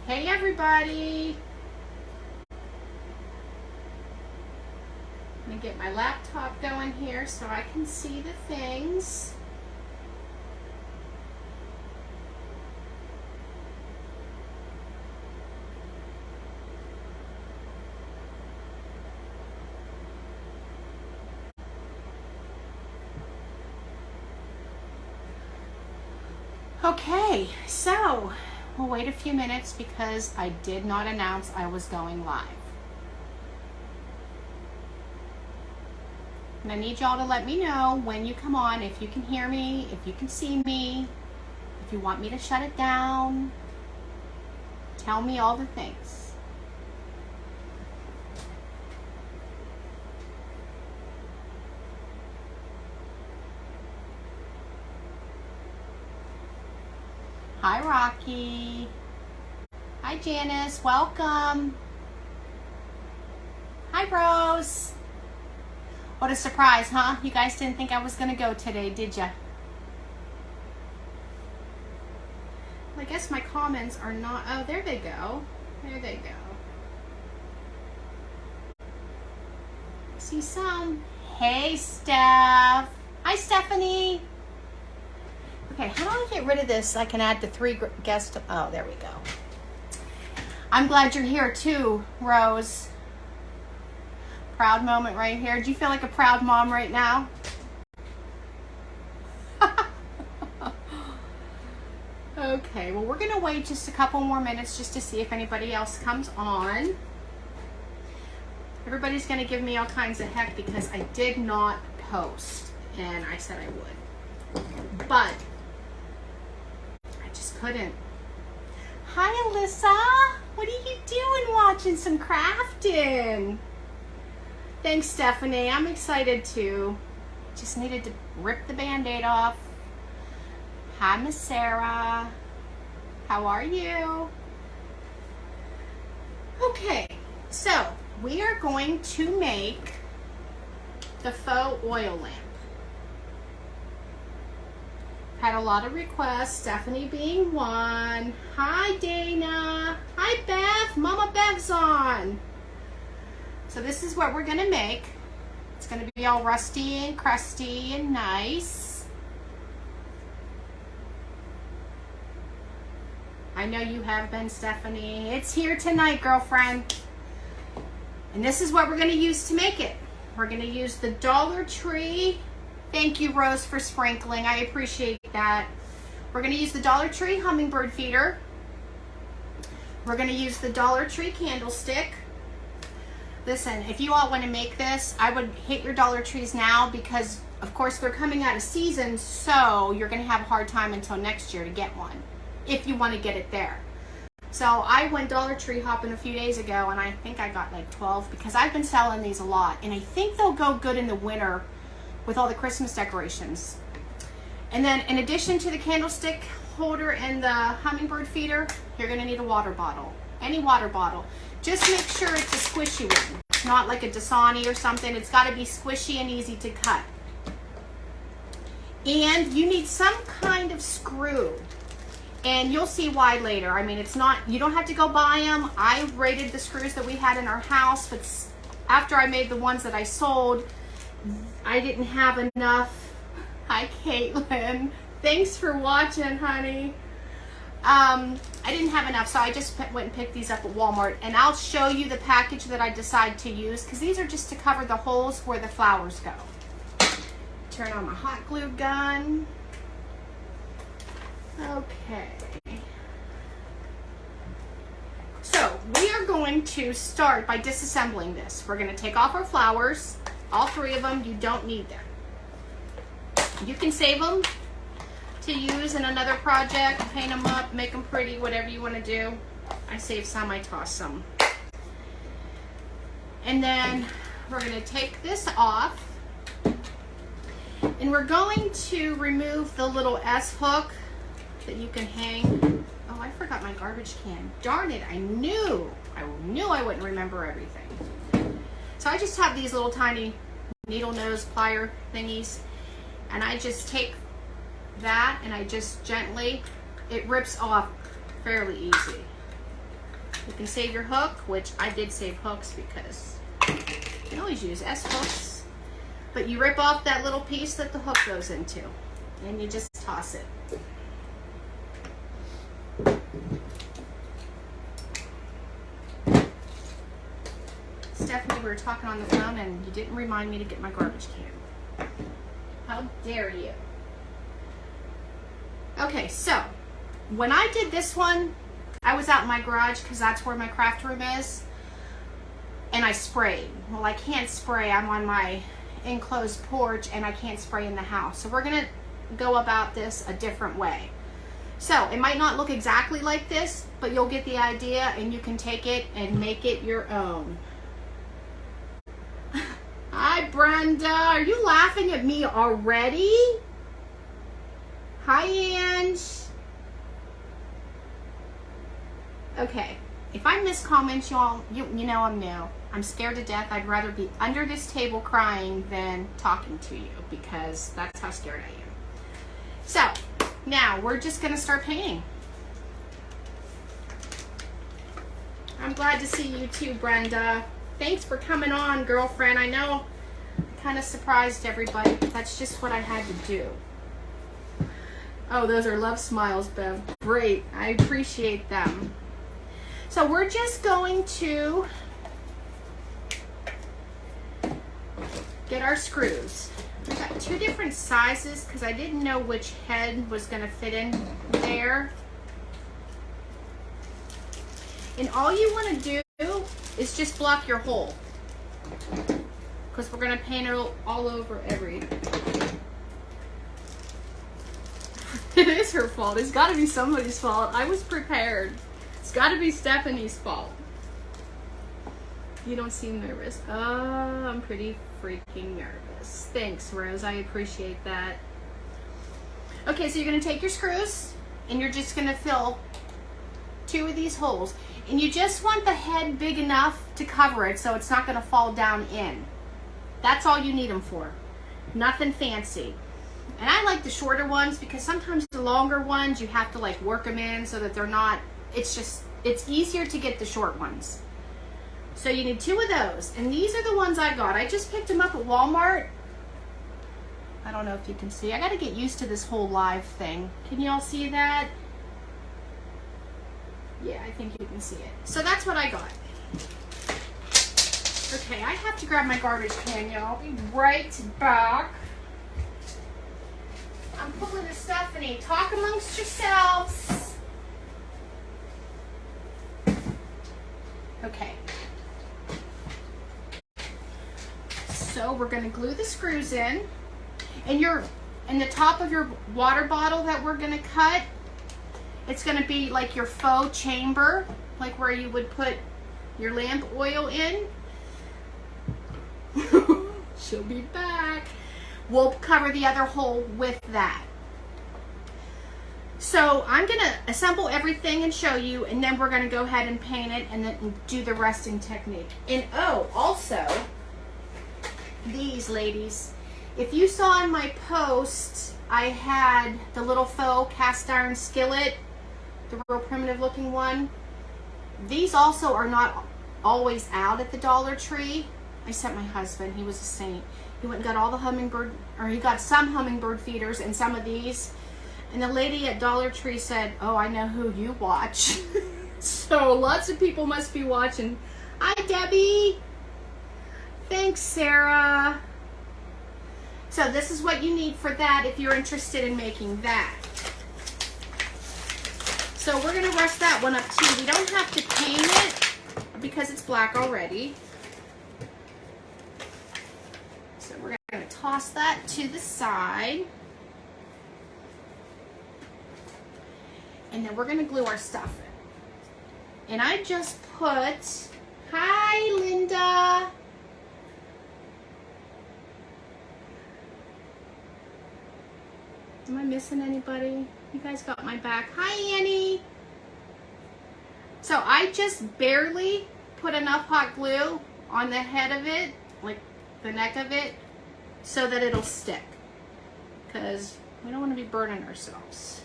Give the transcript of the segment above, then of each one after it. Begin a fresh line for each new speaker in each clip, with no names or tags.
Hey everybody! I'm gonna get my laptop going here so I can see the things. Okay, so we'll wait a few minutes because I did not announce I was going live. And I need y'all to let me know when you come on, if you can hear me, if you can see me, if you want me to shut it down. Tell me all the things. Hi, Rocky. Hi, Janice. Welcome. Hi, Rose. What a surprise, huh? You guys didn't think I was going to go today, did ya? I guess my comments are not... Oh, there they go. There they go. See some. Hey, Steph. Hi, Stephanie. Okay, how do I get rid of this? I can add the 3 guests. Oh, there we go. I'm glad you're here too, Rose. Proud moment right here. Do you feel like a proud mom right now? Okay, well, we're gonna wait just a couple more minutes just to see if anybody else comes on. Everybody's gonna give me all kinds of heck because I did not post, and I said I would, but couldn't. Hi, Alyssa. What are you doing watching some crafting? Thanks, Stephanie. I'm excited too. Just needed to rip the band-aid off. Hi, Miss Sarah. How are you? Okay, so we are going to make the faux oil lamp. Had a lot of requests, Stephanie being one. Hi, Dana. Hi, Bev. Mama Bev's on. So this is what we're gonna make. It's gonna be all rusty and crusty and nice. I know you have been, Stephanie. It's here tonight, girlfriend. And this is what we're gonna use to make it. We're gonna use the Dollar Tree. Thank you, Rose, for sprinkling. I appreciate that. We're going to use the Dollar Tree hummingbird feeder. We're going to use the Dollar Tree candlestick. Listen, if you all want to make this, I would hit your Dollar Trees now because, of course, they're coming out of season, so you're going to have a hard time until next year to get one, if you want to get it there. So I went Dollar Tree hopping a few days ago, and I think I got like 12 because I've been selling these a lot, and I think they'll go good in the winter with all the Christmas decorations. And then in addition to the candlestick holder and the hummingbird feeder, you're gonna need a water bottle. Any water bottle. Just make sure it's a squishy one, not like a Dasani or something. It's gotta be squishy and easy to cut. And you need some kind of screw. And you'll see why later. I mean, it's not, you don't have to go buy them. I rated the screws that we had in our house, but after I made the ones that I sold, I didn't have enough. Hi, Caitlin. Thanks for watching, honey. I didn't have enough, so I just went and picked these up at Walmart. And I'll show you the package that I decide to use, because these are just to cover the holes where the flowers go. Turn on my hot glue gun. Okay. So, we are going to start by disassembling this. We're going to take off our flowers. All 3 of them, you don't need them. You can save them to use in another project, paint them up, make them pretty, whatever you want to do. I save some, I toss some. And then we're going to take this off. And we're going to remove the little S hook that you can hang. Oh, I forgot my garbage can. Darn it, I knew I wouldn't remember everything. So I just have these little tiny needle nose plier thingies, and I just take that and I just gently, it rips off fairly easy. You can save your hook, which I did save hooks because you can always use S hooks. But you rip off that little piece that the hook goes into, and you just toss it. Stephanie, we were talking on the phone and you didn't remind me to get my garbage can. How dare you? Okay, so when I did this one, I was out in my garage because that's where my craft room is, and I sprayed. Well, I can't spray. I'm on my enclosed porch and I can't spray in the house. So we're gonna go about this a different way. So it might not look exactly like this, but you'll get the idea and you can take it and make it your own. Hi, Brenda. Are you laughing at me already? Hi, Ange. Okay. If I miss comments, y'all, you know I'm new. I'm scared to death. I'd rather be under this table crying than talking to you because that's how scared I am. So, now we're just going to start painting. I'm glad to see you too, Brenda. Thanks for coming on, girlfriend. I know I kind of surprised everybody, but that's just what I had to do. Oh, those are love smiles, Bev. Great. I appreciate them. So we're just going to get our screws. I got two different sizes because I didn't know which head was going to fit in there. And all you want to do is just block your hole because we're going to paint it all over everything. It is her fault. It's got to be somebody's fault. I was prepared. It's got to be Stephanie's fault. You don't seem nervous. Oh, I'm pretty freaking nervous. Thanks, Rose. I appreciate that. Okay, so you're going to take your screws and you're just going to fill two of these holes. And you just want the head big enough to cover it so it's not going to fall down in. That's all you need them for. Nothing fancy. And I like the shorter ones because sometimes the longer ones you have to like work them in so that they're not, it's easier to get the short ones. So you need two of those. And these are the ones I got. I just picked them up at Walmart. I don't know if you can see. I got to get used to this whole live thing. Can you all see that? Yeah, I think you can see it. So that's what I got. Okay, I have to grab my garbage can, y'all. I'll be right back. I'm pulling to Stephanie. Talk amongst yourselves. Okay. So we're going to glue the screws in. And the top of your water bottle that we're going to cut, it's going to be like your faux chamber, like where you would put your lamp oil in. She'll be back. We'll cover the other hole with that. So I'm going to assemble everything and show you, and then we're going to go ahead and paint it and then do the resting technique. And oh, also, these ladies, if you saw in my post, I had the little faux cast iron skillet, the real primitive looking one. These also are not always out at the Dollar Tree. I sent my husband, he was a saint. He went and got all the hummingbird, or he got some hummingbird feeders and some of these. And the lady at Dollar Tree said, oh, I know who you watch. So lots of people must be watching. Hi, Debbie. Thanks, Sarah. So this is what you need for that if you're interested in making that. So we're going to rush that one up too. We don't have to paint it because it's black already. So we're going to toss that to the side. And then we're going to glue our stuff in. And I just put, hi Linda. Am I missing anybody? You guys got my back. Hi Annie. So I just barely put enough hot glue on the head of it, like the neck of it, so that it'll stick. Because we don't want to be burning ourselves.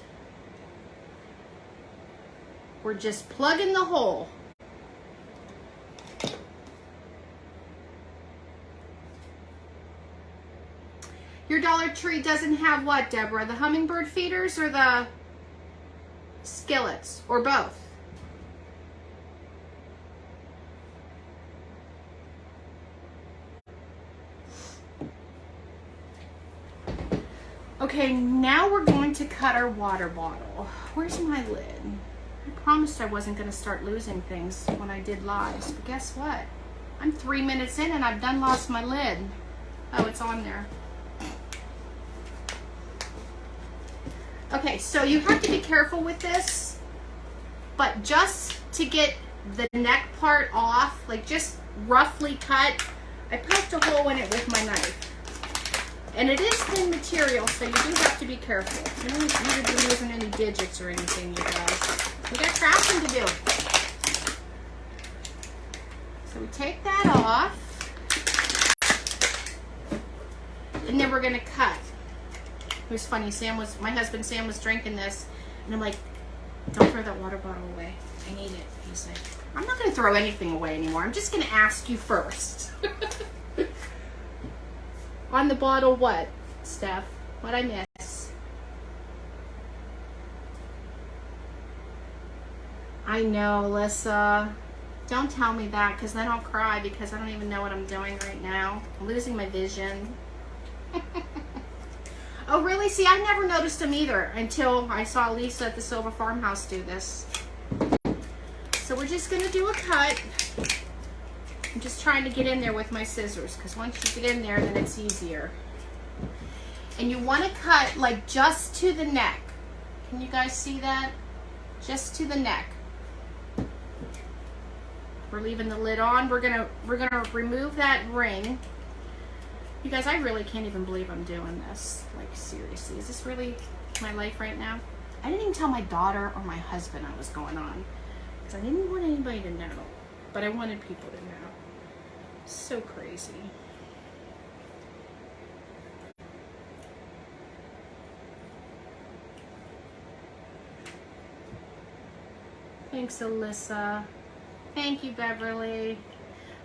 We're just plugging the hole. Dollar Tree doesn't have what, Deborah? The hummingbird feeders or the skillets, or both? Okay, now we're going to cut our water bottle. Where's my lid? I promised I wasn't going to start losing things when I did lives, but guess what? I'm 3 minutes in and I've done lost my lid. Oh, it's on there. Okay, so you have to be careful with this, but just to get the neck part off, like just roughly cut, I poked a hole in it with my knife. And it is thin material, so you do have to be careful. You don't need to be losing any digits or anything, you guys. We got crafting to do. So we take that off. And then we're gonna cut. It was funny, my husband Sam was drinking this, and I'm like, don't throw that water bottle away. I need it. He's like, I'm not gonna throw anything away anymore. I'm just gonna ask you first. On the bottle, what, Steph? What'd I miss? I know, Alyssa. Don't tell me that, because then I'll cry because I don't even know what I'm doing right now. I'm losing my vision. Oh, really? See, I never noticed them either until I saw Lisa at the Silver Farmhouse do this. So we're just going to do a cut. I'm just trying to get in there with my scissors, because once you get in there, then it's easier. And you want to cut like just to the neck. Can you guys see that? Just to the neck. We're leaving the lid on. We're gonna remove that ring. You guys, I really can't even believe I'm doing this. Like, seriously, is this really my life right now? I didn't even tell my daughter or my husband I was going on, because I didn't want anybody to know, but I wanted people to know. So crazy. Thanks, Alyssa. Thank you, Beverly.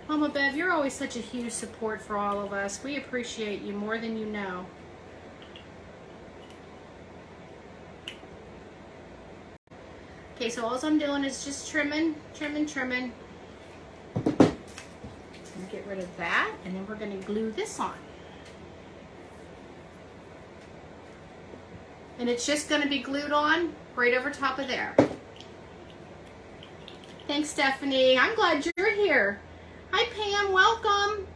Mama Bev, you're always such a huge support for all of us. We appreciate you more than you know. Okay, so all I'm doing is just trimming. And get rid of that, and then we're going to glue this on. And it's just going to be glued on right over top of there. Thanks, Stephanie. I'm glad you're here. Hi, Pam. Welcome.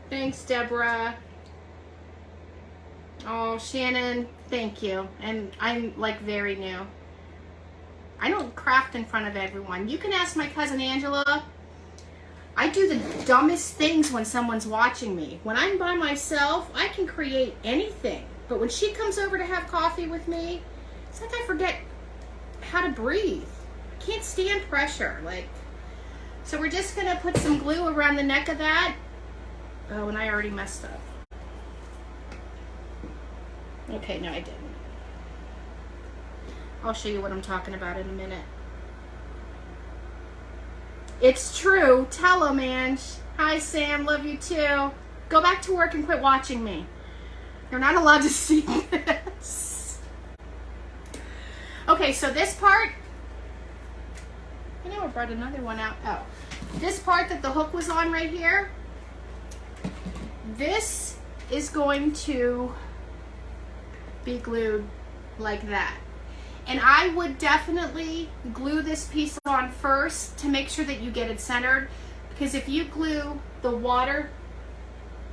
Thanks, Deborah. Oh, Shannon, thank you. And I'm like very new. I don't craft in front of everyone. You can ask my cousin Angela. I do the dumbest things when someone's watching me. When I'm by myself, I can create anything. But when she comes over to have coffee with me, it's like I forget how to breathe. I can't stand pressure. So we're just gonna put some glue around the neck of that. Oh, and I already messed up. Okay, no, I didn't. I'll show you what I'm talking about in a minute. It's true. Tell them, Ange. Hi, Sam. Love you too. Go back to work and quit watching me. You're not allowed to see this. Okay, so this part, I know I brought another one out. Oh, this part that the hook was on right here, this is going to be glued like that. And I would definitely glue this piece on first to make sure that you get it centered, because if you glue the water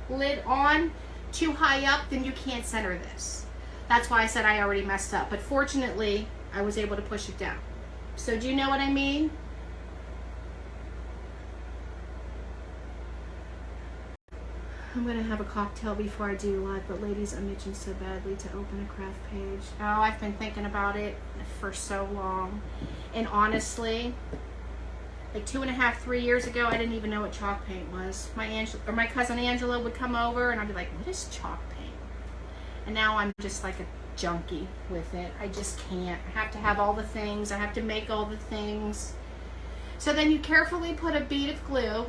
lid on too high up, then you can't center this. That's why I said I already messed up, but fortunately I was able to push it down. So do you know what I mean? I'm gonna have a cocktail before I do live, but ladies, I'm itching so badly to open a craft page. Oh, I've been thinking about it for so long. And honestly, like 2.5, 3 years ago, I didn't even know what chalk paint was. My cousin Angela would come over and I'd be like, what is chalk paint? And now I'm just like a junkie with it. I just can't. I have to have all the things. I have to make all the things. So then you carefully put a bead of glue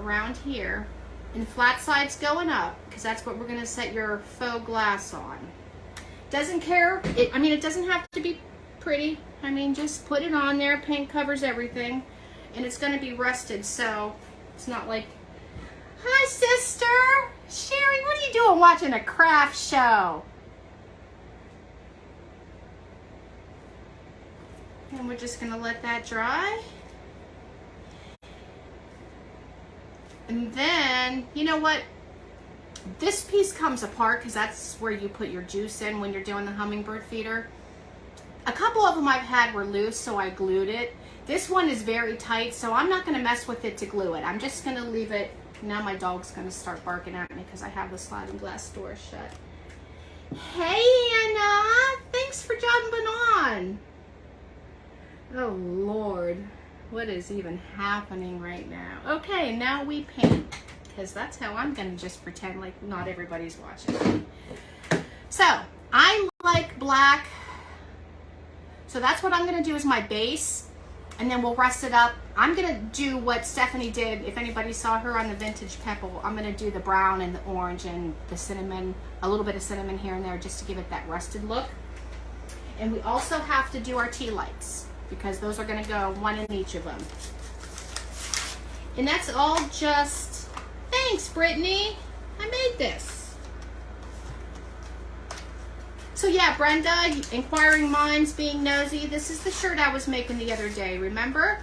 around here, and flat sides going up, because that's what we're going to set your faux glass on. Doesn't care, I mean, it doesn't have to be pretty. I mean, just put it on there. Paint covers everything, and it's going to be rusted, so it's not like, hi sister, Sherry, what are you doing watching a craft show? And we're just going to let that dry. And then, you know what? This piece comes apart because that's where you put your juice in when you're doing the hummingbird feeder. A couple of them I've had were loose, so I glued it. This one is very tight, so I'm not going to mess with it to glue it. I'm just going to leave it. Now my dog's going to start barking at me because I have the sliding glass door shut. Hey, Anna! Thanks for jumping on. Oh, Lord. What is even happening right now? Okay, now we paint, because that's how I'm going to just pretend like not everybody's watching. So, I like black. So that's what I'm going to do as my base, and then we'll rust it up. I'm going to do what Stephanie did. If anybody saw her on the vintage pebble, I'm going to do the brown and the orange and the cinnamon, a little bit of cinnamon here and there just to give it that rusted look. And we also have to do our tea lights, because those are going to go one in each of them. And that's all just, thanks Brittany, I made this. So yeah, Brenda, inquiring minds being nosy, this is the shirt I was making the other day, remember?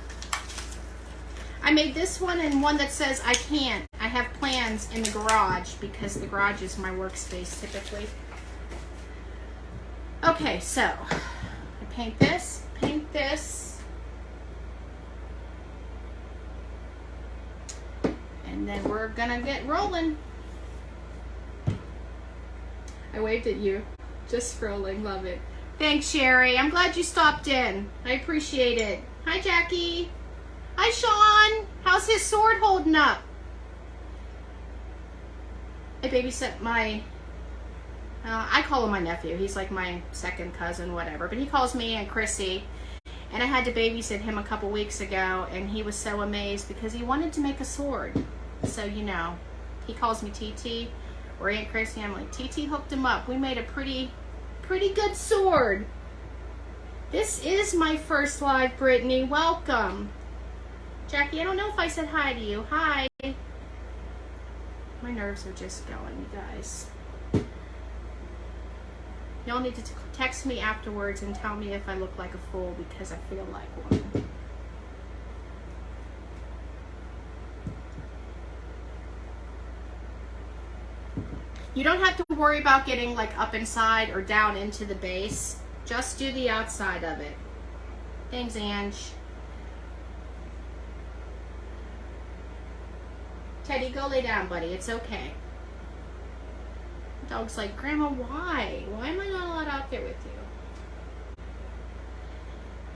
I made this one and one that says I can't. I have plans in the garage, because the garage is my workspace typically. Okay, so I paint this, and then we're gonna get rolling. I waved at you, just scrolling, love it. Thanks, Sherry. I'm glad you stopped in. I appreciate it. Hi, Jackie. Hi, Sean. How's his sword holding up? I babysit my, I call him my nephew. He's like my second cousin, whatever. But he calls me and Chrissy. And I had to babysit him a couple weeks ago, and he was so amazed because he wanted to make a sword. So, you know, he calls me TT or Aunt Chrissy. I'm like, TT hooked him up. We made a pretty good sword. This is my first live, Brittany. Welcome. Jackie, I don't know if I said hi to you. Hi. My nerves are just going, you guys. Y'all need to text me afterwards and tell me if I look like a fool, because I feel like one. You don't have to worry about getting like up inside or down into the base. Just do the outside of it. Thanks, Ange. Teddy, go lay down, buddy. It's okay. Dog's like, Grandma, why? Why am I not allowed out there with you?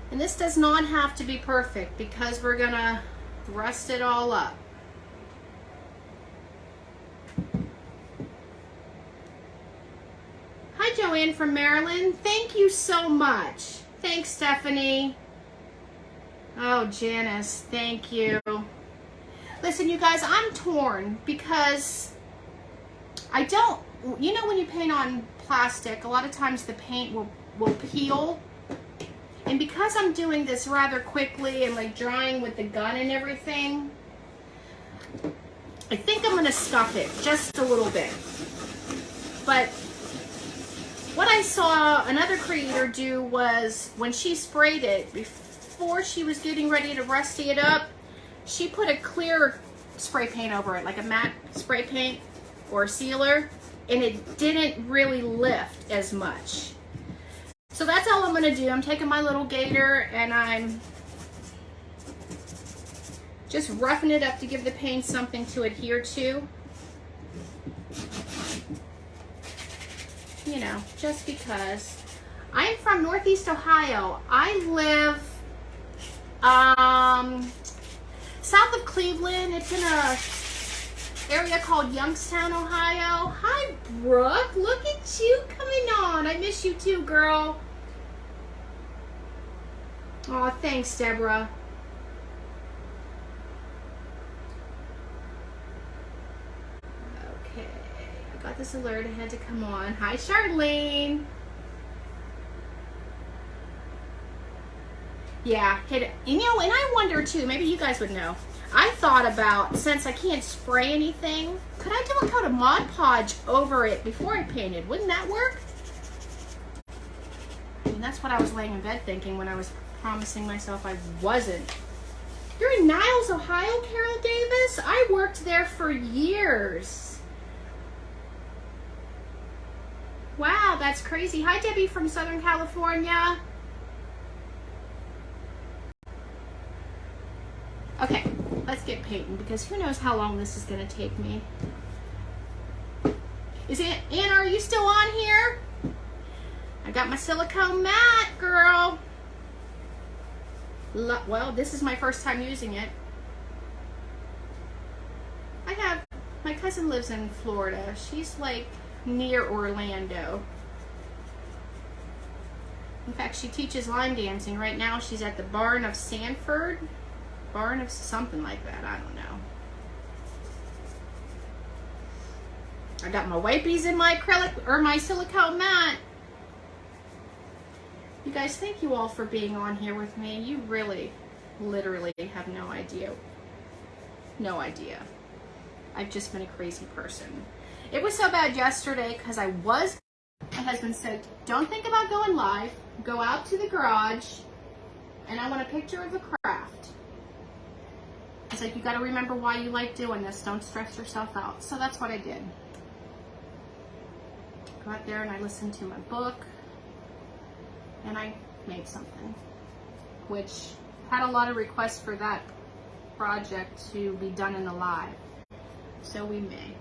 And this does not have to be perfect, because we're gonna rust it all up. Hi, Joanne from Maryland. Thank you so much. Thanks, Stephanie. Oh, Janice, thank you. Listen, you guys, I'm torn because I don't, you know, when you paint on plastic, a lot of times the paint will peel. And because I'm doing this rather quickly and like drying with the gun and everything, I think I'm going to scuff it just a little bit. But what I saw another creator do was, when she sprayed it, before she was getting ready to rusty it up, she put a clear spray paint over it, like a matte spray paint or sealer, and it didn't really lift as much. So that's all I'm gonna do. I'm taking my little gator and I'm just roughing it up to give the paint something to adhere to. You know, just because. I'm from Northeast Ohio. I live south of Cleveland. It's in a area called Youngstown, Ohio. Hi, Brooke. Look at you coming on. I miss you too, girl. Oh, thanks, Deborah. got this alert. I had to come on. Hi, Charlene. Yeah, and you know, and I wonder too, maybe you guys would know. I thought about, since I can't spray anything, could I do a coat of Mod Podge over it before I painted? Wouldn't that work? I mean, that's what I was laying in bed thinking when I was promising myself I wasn't. You're in Niles, Ohio, Carol Davis? I worked there for years. Wow, that's crazy. Hi, Debbie from Southern California. Okay, let's get painting because who knows how long this is going to take me. Anna, are you still on here? I got my silicone mat, girl. Well, this is my first time using it. My cousin lives in Florida. She's like near Orlando. In fact, she teaches line dancing. Right now she's at the Barn of Sanford. Barn of something like that. I don't know. I got my wipies in my acrylic or my silicone mat. You guys, thank you all for being on here with me. You really, literally have no idea. No idea. I've just been a crazy person. It was so bad yesterday because my husband said, don't think about going live. Go out to the garage and I want a picture of a craft. He's like, you got to remember why you like doing this. Don't stress yourself out. So that's what I did. Go out there and I listened to my book and I made something, which had a lot of requests for that project to be done in the live. So we may.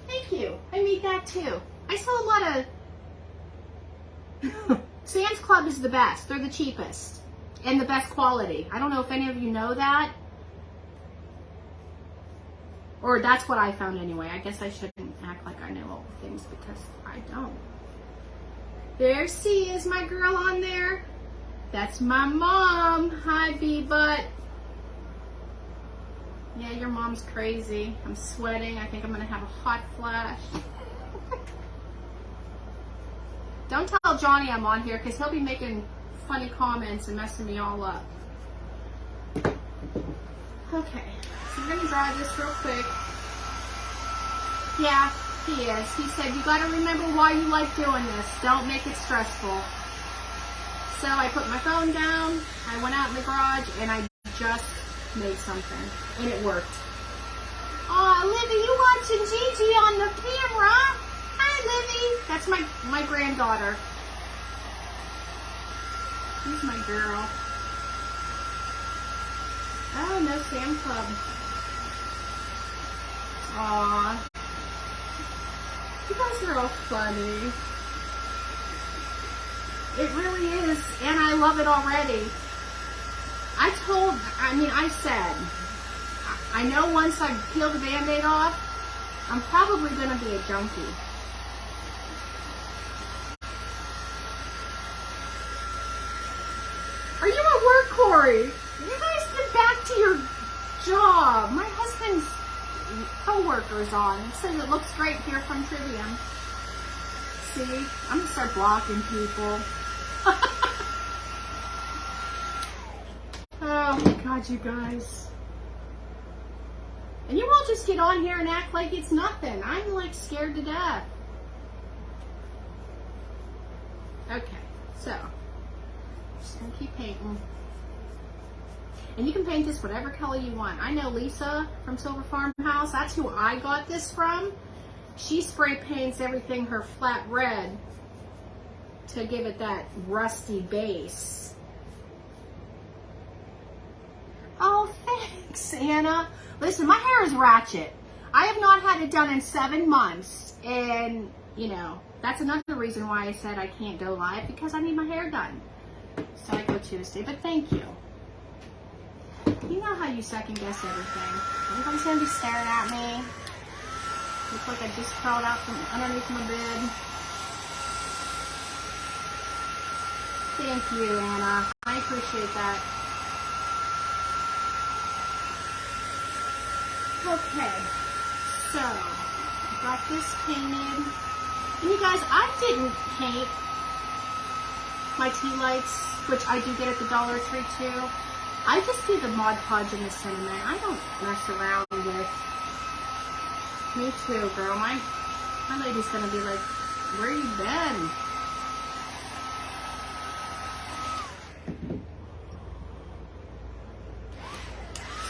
Thank you. I made that too. I sell a lot of... Sam's Club is the best. They're the cheapest and the best quality. I don't know if any of you know that. Or that's what I found anyway. I guess I shouldn't act like I know all the things because I don't. There she is, my girl on there. That's my mom. Hi, B-Butt. Yeah, your mom's crazy. I'm sweating. I think I'm going to have a hot flash. Don't tell Johnny I'm on here because he'll be making funny comments and messing me all up. Okay, so we're going to dry this real quick. Yeah, he is. He said, you got to remember why you like doing this. Don't make it stressful. So I put my phone down, I went out in the garage, and I just made something. And it worked. Aw, Livy, you watching Gigi on the camera? Hi, Livy. That's my granddaughter. She's my girl. Oh, no Sam Club. Aw. You guys are all funny. It really is, and I love it already. I said, I know once I peel the Band-Aid off, I'm probably going to be a junkie. Are you at work, Corey? You guys get back to your job. My husband's co-worker's on. He says it looks great here from Trivium. See? I'm going to start blocking people. Oh my God, you guys. And you all just get on here and act like it's nothing. I'm like scared to death. Okay, so just gonna keep painting. And you can paint this whatever color you want. I know Lisa from Silver Farmhouse, that's who I got this from. She spray paints everything her flat red to give it that rusty base. Oh, thanks, Anna. Listen, my hair is ratchet. I have not had it done in 7 months. And, you know, that's another reason why I said I can't go live, because I need my hair done. So I go Tuesday, but thank you. You know how you second guess everything. Everybody's gonna be staring at me. Looks like I just crawled out from underneath my bed. Thank you, Anna. I appreciate that. Okay, so I got this painted. And you guys, I didn't paint my tea lights, which I do get at the Dollar Tree too. I just do the Mod Podge and the cinnamon. I don't mess around with. Me too, girl. My lady's gonna be like, where you been?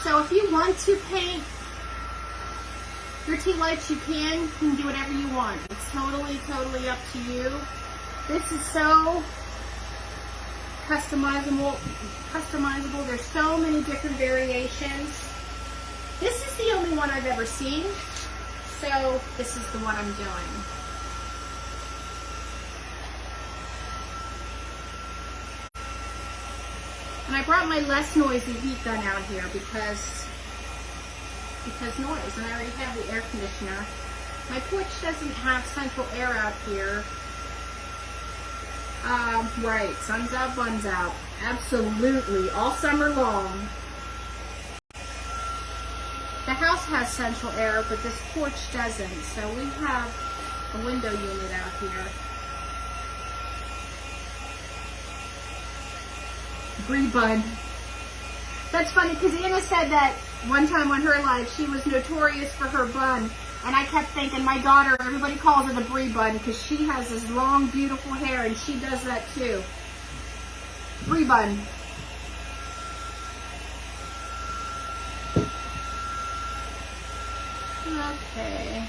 So if you want to paint your tea lights, you can do whatever you want. It's totally up to you. This is so customizable. There's so many different variations. This is the only one I've ever seen, so this is the one I'm doing. And I brought my less noisy heat gun out here because noise, and I already have the air conditioner. My porch doesn't have central air out here. Right, sun's out, buns out. Absolutely, all summer long. The house has central air, but this porch doesn't, so we have a window unit out here. Brie bun. That's funny because Anna said that one time on her life she was notorious for her bun, and I kept thinking, my daughter, everybody calls it a Brie bun because she has this long, beautiful hair, and she does that too. Brie bun. Okay.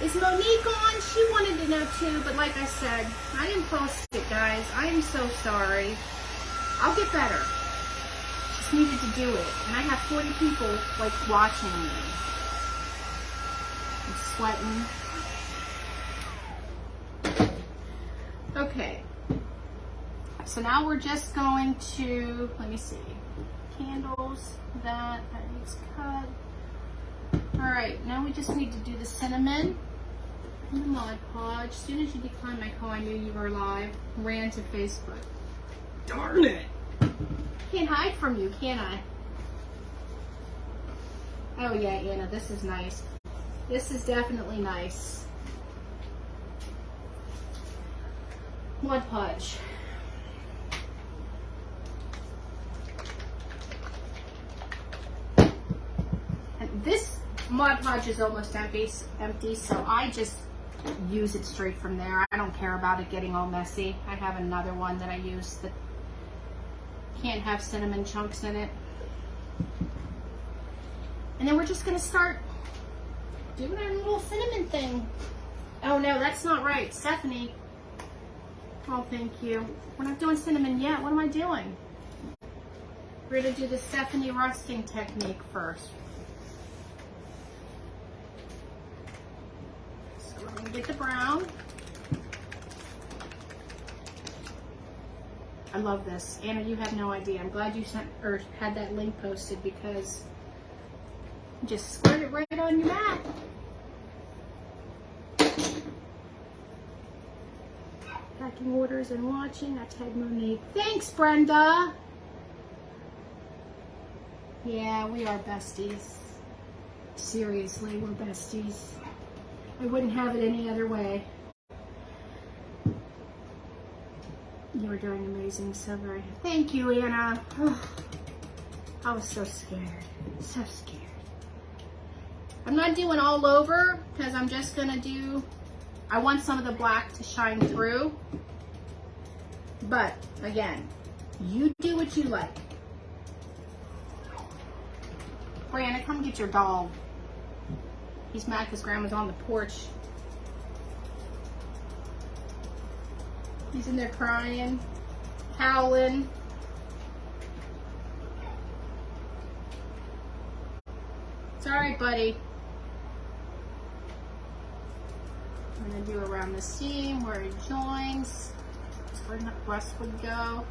Is Monique on? She wanted to know too, but like I said, I didn't post it, guys. I am so sorry. I'll get better. Just needed to do it. And I have 40 people like watching me. I'm sweating. Okay. So now we're just going to, let me see. Candles, that needs cut. Alright, now we just need to do the cinnamon and the Mod Podge. As soon as you declined my call, I knew you were live. Ran to Facebook. Darn it! Can't hide from you, can I? Oh yeah, Anna, this is nice. This is definitely nice. Mod Podge. And this Mod Podge is almost empty, so I just use it straight from there. I don't care about it getting all messy. I have another one that I use that can't have cinnamon chunks in it. And then we're just gonna start doing our little cinnamon thing. Oh no, that's not right, Stephanie. Oh, thank you. We're not doing cinnamon yet. What am I doing? We're gonna do the Stephanie rusting technique first. So we're gonna get the brown. I love this. Anna, you have no idea. I'm glad you sent or had that link posted because you just squirt it right on your mat. Packing orders and watching. I tagged Monique. Thanks, Brenda. Yeah, we are besties. Seriously, we're besties. I wouldn't have it any other way. You were doing amazing, so very. Thank you, Anna. Oh, I was so scared. So scared. I'm not doing all over because I'm just gonna do. I want some of the black to shine through. But again, you do what you like. Brianna, come get your dog. He's mad because Grandma's on the porch. He's in there crying, howling. It's alright, buddy. I'm going to do around the seam where it joins. That's where the rest would go.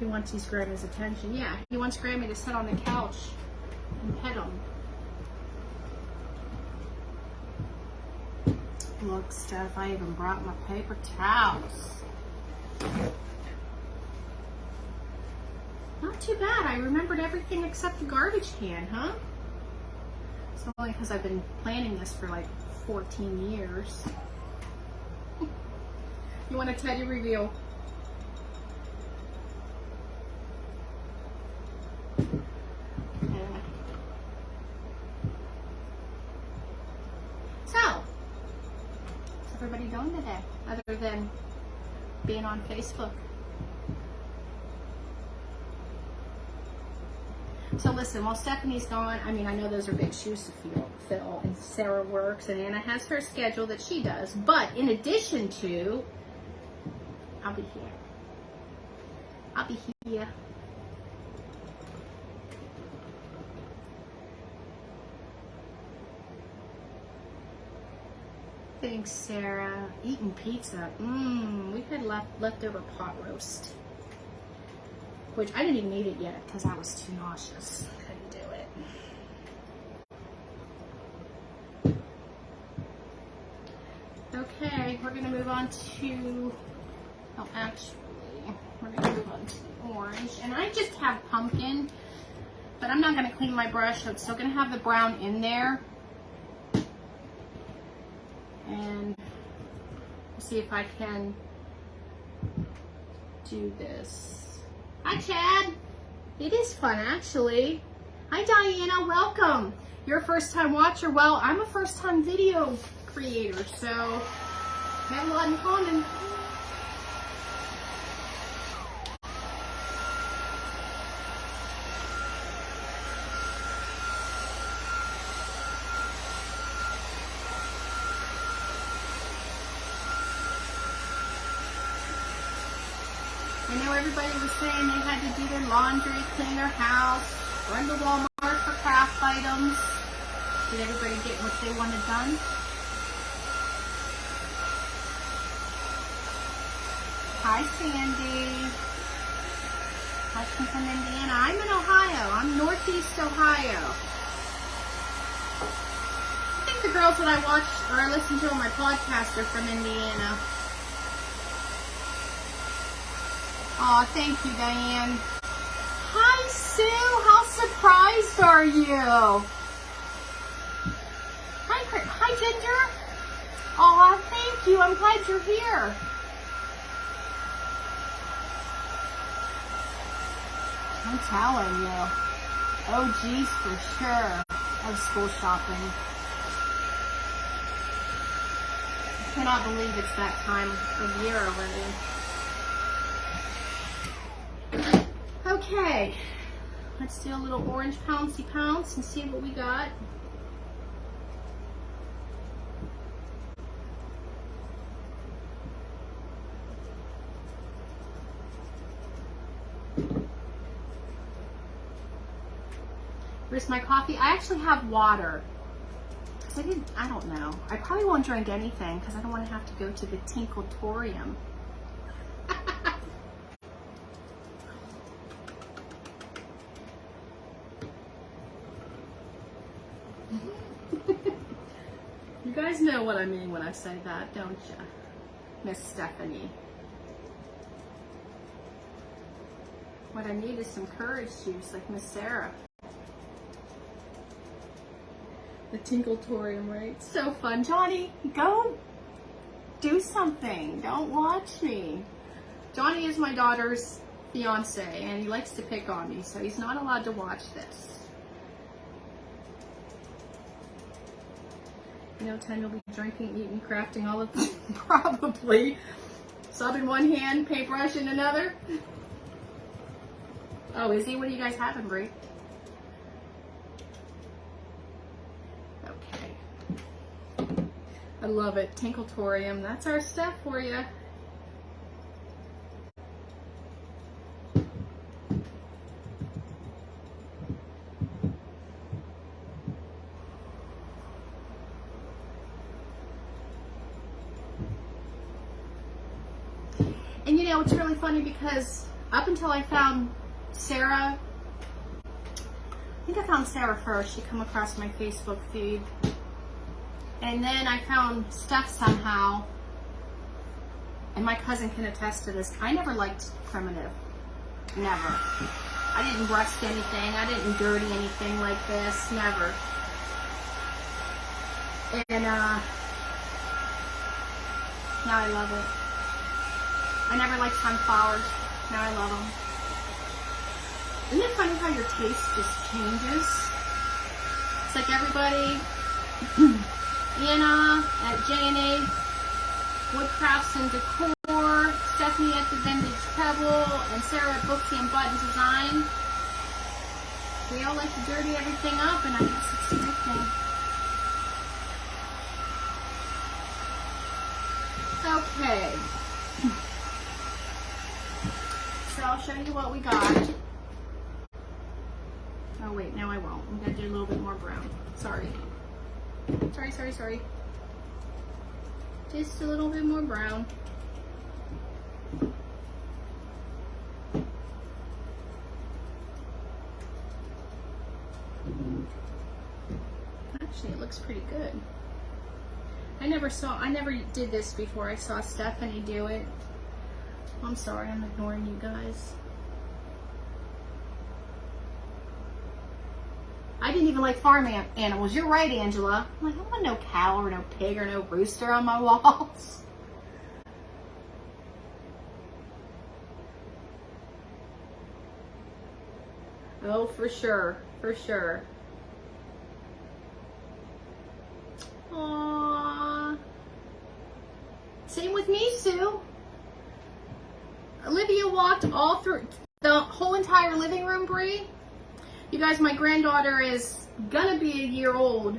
He wants his Grandma's attention. Yeah, he wants Grandma to sit on the couch and pet him. Look, Steph, I even brought my paper towels. Not too bad. I remembered everything except the garbage can, huh? It's only because I've been planning this for like 14 years. You want a teddy reveal? So, what's everybody doing today other than being on Facebook? So listen, while Stephanie's gone, I mean, I know those are big shoes to fill, and Sarah works, and Anna has her schedule that she does. But in addition to, I'll be here. I'll be here. Thanks, Sarah. Eating pizza. We had leftover pot roast, which I didn't even eat it yet because I was too nauseous. Couldn't do it. Okay, we're gonna move on to, oh, actually, we're gonna move on to the orange. And I just have pumpkin, but I'm not gonna clean my brush, so it's still gonna have the brown in there. And see if I can do this. Hi, Chad. It is fun, actually. Hi, Diana. Welcome. You're a first-time watcher. Well, I'm a first-time video creator, so we have a lot in common. I know everybody was saying they had to do their laundry, clean their house, run to Walmart for craft items. Did everybody get what they wanted done? Hi, Sandy. Watching from Indiana. I'm in Ohio. I'm Northeast Ohio. I think the girls that I watch or I listen to on my podcast are from Indiana. Aw, thank you, Diane. Hi, Sue. How surprised are you? Hi, Ginger. Aw, thank you. I'm glad you're here. I'm telling you. OGs for sure of school shopping. I cannot believe it's that time of year already. Okay, let's do a little orange pouncy pounce and see what we got. Where's my coffee? I actually have water. Cause I don't know. I probably won't drink anything because I don't want to have to go to the Tinklatorium. You guys know what I mean when I say that, don't you, Miss Stephanie? What I need is some courage juice, like Miss Sarah. The Tinklatorium, right? So fun. Johnny, go do something. Don't watch me. Johnny is my daughter's fiance, and he likes to pick on me, so he's not allowed to watch this. You know, 10 will be drinking, eating, crafting, all of them. Probably. Sub in one hand, paintbrush in another. Oh, is he? What do you guys having, Brie? Okay. I love it. Tinklatorium. That's our stuff for you. And you know, it's really funny because up until I found Sarah, I think I found Sarah first. She come across my Facebook feed. And then I found Steph somehow. and my cousin can attest to this, I never liked primitive. Never. I didn't rust anything. I didn't dirty anything like this. Never. And now I love it. I never liked sunflowers. Now I love them. Isn't it funny how your taste just changes? It's like everybody, Vienna at J&A Woodcrafts and Decor, Stephanie at the Vintage Pebble, and Sarah at Booksy and Button Design. We all like to dirty everything up, and I guess it's a good thing. Okay. So I'll show you what we got. Oh wait, no I won't. I'm gonna do a little bit more brown. Sorry. Sorry. Just a little bit more brown. Actually, it looks pretty good. I never did this before. I saw Stephanie do it. I'm sorry, I'm ignoring you guys. I didn't even like farm animals. You're right, Angela. I'm like, I don't want no cow or no pig or no rooster on my walls. Oh, for sure. Aww. Same with me, Sue. Olivia walked all through the whole entire living room, Bree. You guys, my granddaughter is gonna be a year old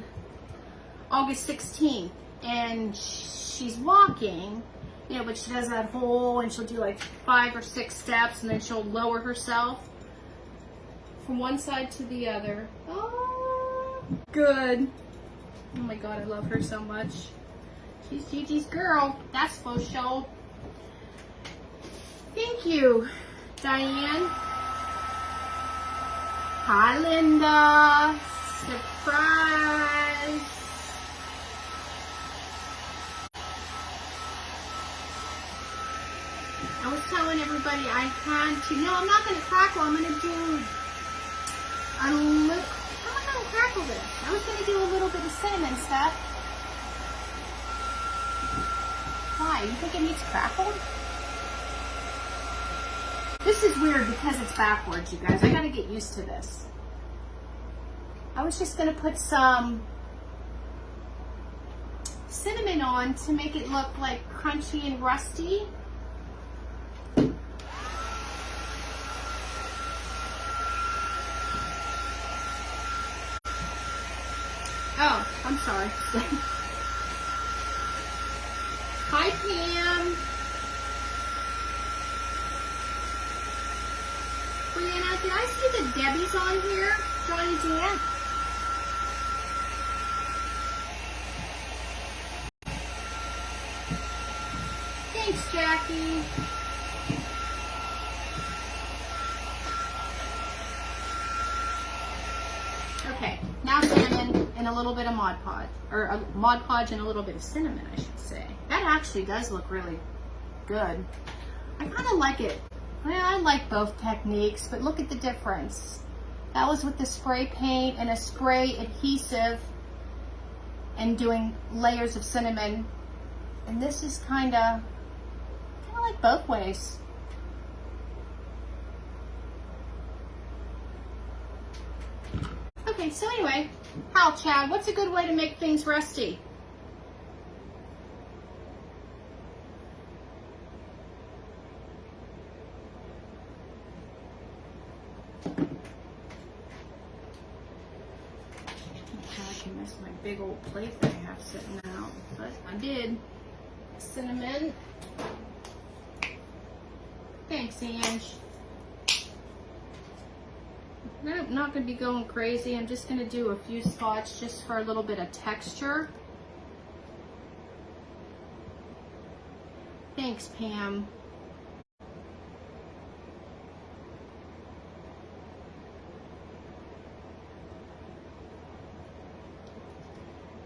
August 16th, and she's walking, you know, but she does that whole, and she'll do like 5 or 6 steps, and then she'll lower herself from one side to the other. Oh, good. Oh my God, I love her so much. She's Gigi's girl. That's Faux. Thank you, Diane. Hi, Linda. Surprise. I was telling everybody I had to. No, I'm not going to crackle. I'm going to do a little. How am I going to crackle this? I was going to do a little bit of cinnamon stuff. Why? You think it needs crackled? This is weird because it's backwards, you guys. I gotta get used to this. I was just gonna put some cinnamon on to make it look like crunchy and rusty. Oh, I'm sorry. Hi, Pam. Brianna, did I see the Debbie's on here? Johnny Dan? Thanks, Jackie. Okay, now cinnamon and a little bit of Mod Podge, or a Mod Podge and a little bit of cinnamon, I should say. That actually does look really good. I kind of like it. Well, I like both techniques, but look at the difference. That was with the spray paint and a spray adhesive and doing layers of cinnamon. And this is kind of like both ways. Okay, so anyway, how, Chad, what's a good way to make things rusty? I can miss my big old plate that I have sitting out, but I did. Cinnamon. Thanks, Ange. I'm not going to be going crazy. I'm just going to do a few spots just for a little bit of texture. Thanks, Pam.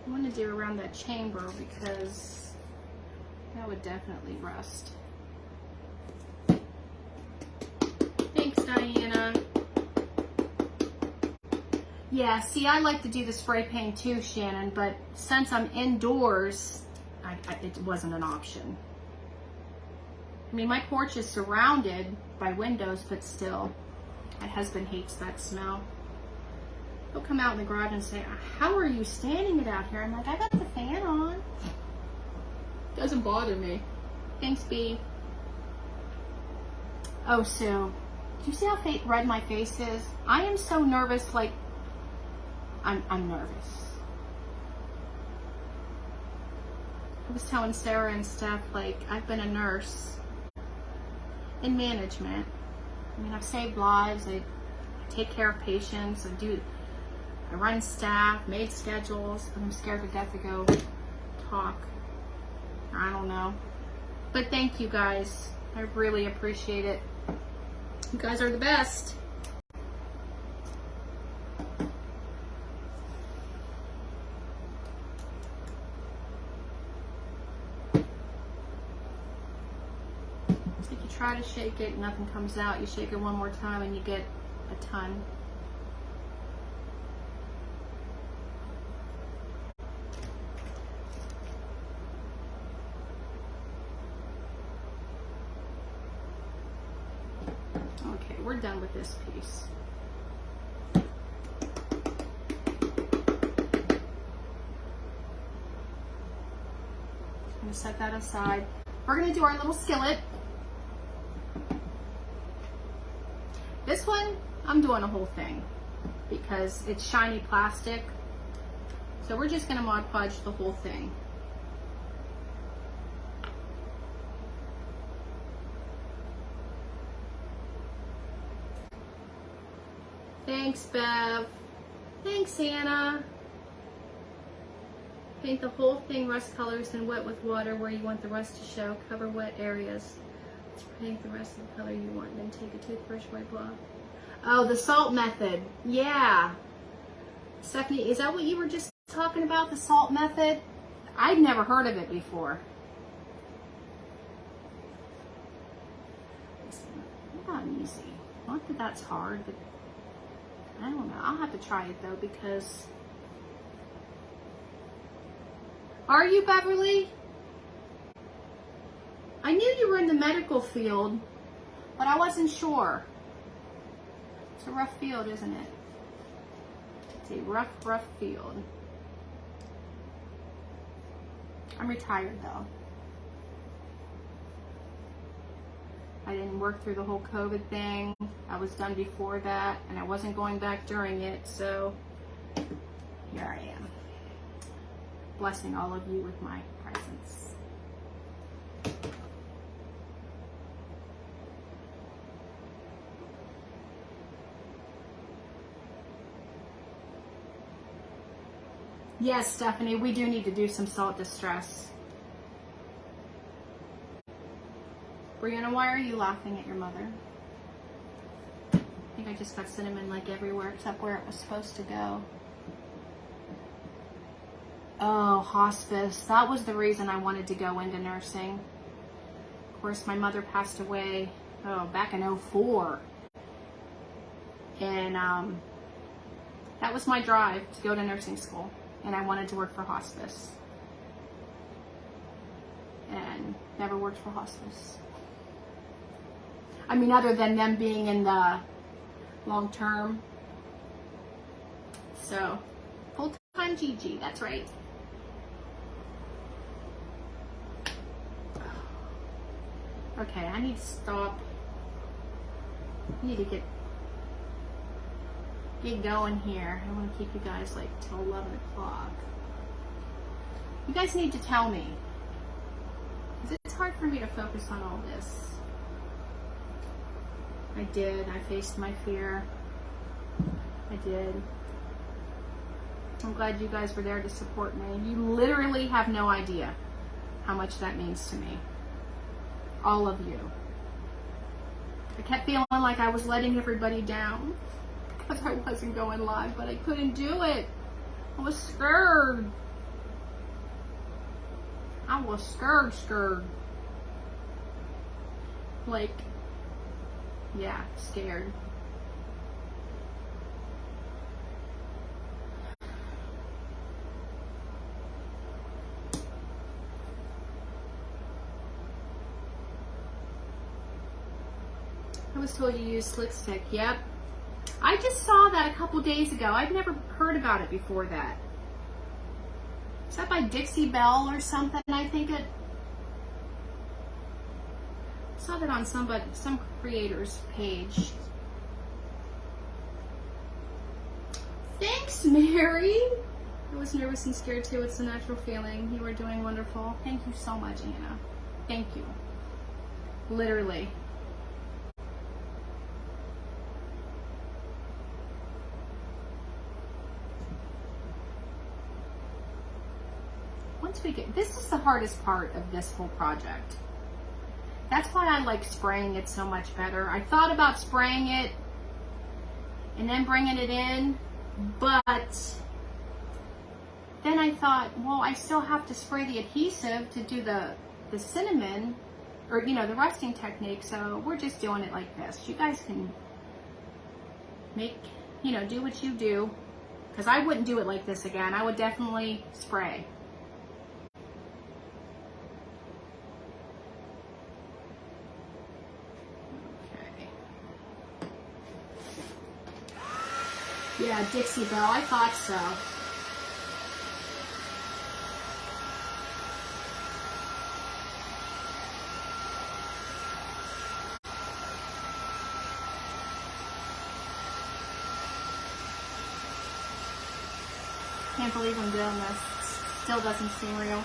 I want to do around that chamber because that would definitely rust. Yeah, see, I like to do the spray paint too, Shannon, but since I'm indoors, it wasn't an option. I mean, my porch is surrounded by windows, but still, my husband hates that smell. He'll come out in the garage and say, how are you standing it out here? I'm like, I got the fan on. Doesn't bother me. Thanks, B. Oh, Sue, do you see how red my face is? I am so nervous, like, I'm nervous. I was telling Sarah and Steph, like, I've been a nurse in management. I mean, I've saved lives. I take care of patients. I run staff, made schedules, but I'm scared to death to go talk. I don't know. But thank you guys. I really appreciate it. You guys are the best. It's like you try to shake it and nothing comes out. You shake it one more time and you get a ton. Okay, we're done with this piece. I'm gonna set that aside. We're gonna do our little skillet. This one, I'm doing a whole thing because it's shiny plastic. So we're just gonna Mod Podge the whole thing. Thanks, Bev. Thanks, Anna. Paint the whole thing rust colors and wet with water where you want the rust to show. Cover wet areas. Let's paint the rest of the color you want, then take a toothbrush, wipe off. Oh, the salt method. Yeah. Stephanie, is that what you were just talking about, the salt method? I'd never heard of it before. Not easy. Not that that's hard, but I don't know. I'll have to try it though because... Are you, Beverly? I knew you were in the medical field, but I wasn't sure. It's a rough field, isn't it? It's a rough, rough field. I'm retired though. I didn't work through the whole COVID thing. I was done before that, and I wasn't going back during it, so here I am. Blessing all of you with my presence. Yes, Stephanie, we do need to do some salt distress. Brianna, why are you laughing at your mother? I think I just got cinnamon like everywhere except where it was supposed to go. Oh, hospice. That was the reason I wanted to go into nursing. Of course, my mother passed away, back in 2004. And that was my drive to go to nursing school. And I wanted to work for hospice. And never worked for hospice. I mean, other than them being in the long term. So, full-time Gigi, that's right. Okay, I need to stop. I need to get going here. I want to keep you guys like till 11 o'clock. You guys need to tell me, because it's hard for me to focus on all this. I did. I faced my fear. I did. I'm glad you guys were there to support me. You literally have no idea how much that means to me. All of you. I kept feeling like I was letting everybody down because I wasn't going live, but I couldn't do it. I was scared. I was scared. Like, yeah, scared. I was told you use slick stick. Yep. I just saw that a couple days ago. I've never heard about it before that. Is that by Dixie Belle or something? I think it. I saw that on some creator's page. Thanks, Mary. I was nervous and scared too. It's a natural feeling. You are doing wonderful. Thank you so much, Anna. Thank you. Literally. Once we get, this is the hardest part of this whole project. That's why I like spraying it so much better. I thought about spraying it and then bringing it in, but then I thought, well, I still have to spray the adhesive to do the cinnamon, or, you know, the rusting technique. So we're just doing it like this. You guys can make, you know, do what you do, because I wouldn't do it like this again. I would definitely spray. Yeah, Dixie Belle, I thought so. Can't believe I'm doing this. Still doesn't seem real.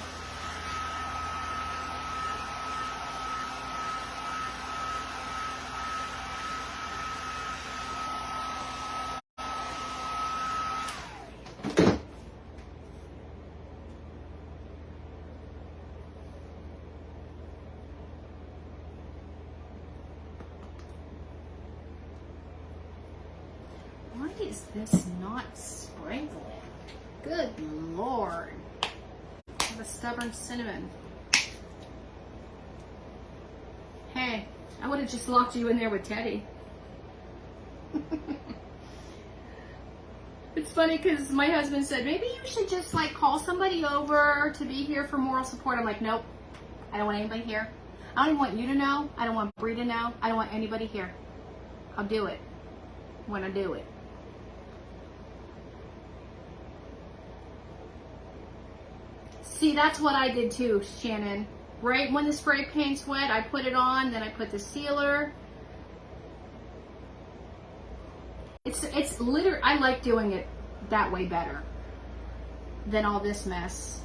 Why is this not sprinkling? Good Lord. I have a stubborn cinnamon. Hey, I would have just locked you in there with Teddy. It's funny because my husband said, maybe you should just like call somebody over to be here for moral support. I'm like, nope. I don't want anybody here. I don't even want you to know. I don't want Bree to know. I don't want anybody here. I'll do it when I do it. See, that's what I did too, Shannon. Right when the spray paint's wet, I put it on, then I put the sealer. It's literally, I like doing it that way better than all this mess.